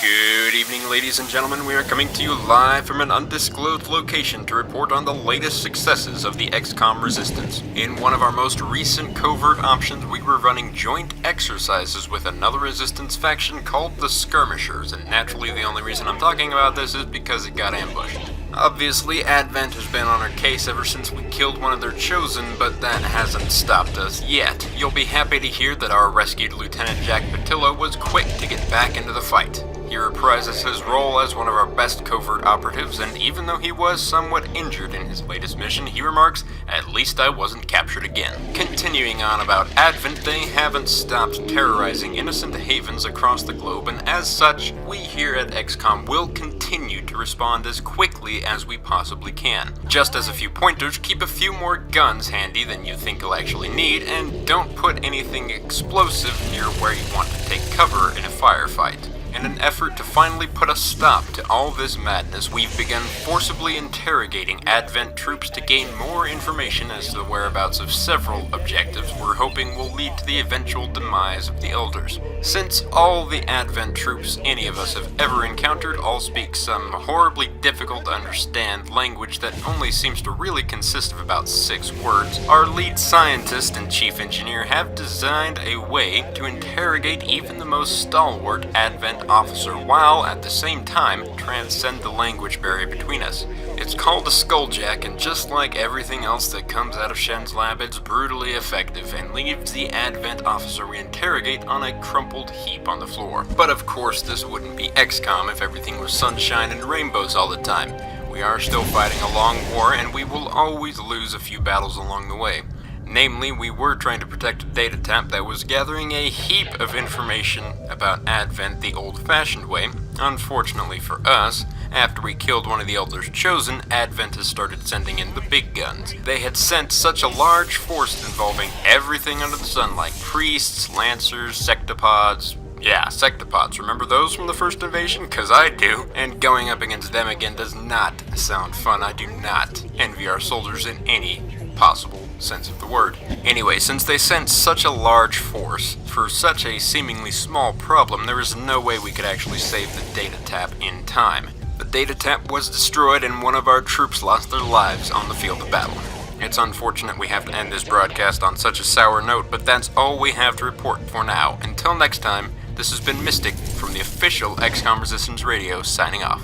Good evening, ladies and gentlemen. We are coming to you live from an undisclosed location to report on the latest successes of the XCOM Resistance. In one of our most recent covert options, we were running joint exercises with another Resistance faction called the Skirmishers, and naturally the only reason I'm talking about this is because it got ambushed. Obviously, Advent has been on our case ever since we killed one of their chosen, but that hasn't stopped us yet. You'll be happy to hear that our rescued Lieutenant Jack Patillo was quick to get back into the fight. He reprises his role as one of our best covert operatives, and even though he was somewhat injured in his latest mission, he remarks, "At least I wasn't captured again." Continuing on about Advent, they haven't stopped terrorizing innocent havens across the globe, and as such, we here at XCOM will continue to respond as quickly as we possibly can. Just as a few pointers, keep a few more guns handy than you think you'll actually need, and don't put anything explosive near where you want to take cover in a firefight. In an effort to finally put a stop to all this madness, we've begun forcibly interrogating Advent troops to gain more information as to the whereabouts of several objectives we're hoping will lead to the eventual demise of the Elders. Since all the Advent troops any of us have ever encountered all speak some horribly difficult to understand language that only seems to really consist of about 6 words, our lead scientist and chief engineer have designed a way to interrogate even the most stalwart Advent officer while at the same time transcend the language barrier between us. It's called a Skulljack, and just like everything else that comes out of Shen's lab, it's brutally effective and leaves the Advent officer we interrogate on a crumpled heap on the floor. But of course this wouldn't be XCOM if everything was sunshine and rainbows all the time. We are still fighting a long war, and we will always lose a few battles along the way. Namely, we were trying to protect a data tap that was gathering a heap of information about Advent the old-fashioned way. Unfortunately for us, after we killed one of the Elders chosen, Advent has started sending in the big guns. They had sent such a large force involving everything under the sun, like priests, lancers, sectopods. Yeah, sectopods. Remember those from the first invasion? 'Cause I do. And going up against them again does not sound fun. I do not envy our soldiers in any possible sense of the word. Anyway, since they sent such a large force for such a seemingly small problem, there is no way we could actually save the data tap in time. The data tap was destroyed and one of our troops lost their lives on the field of battle. It's unfortunate we have to end this broadcast on such a sour note, but that's all we have to report for now. Until next time, this has been Mystic from the official XCOM Resistance Radio signing off.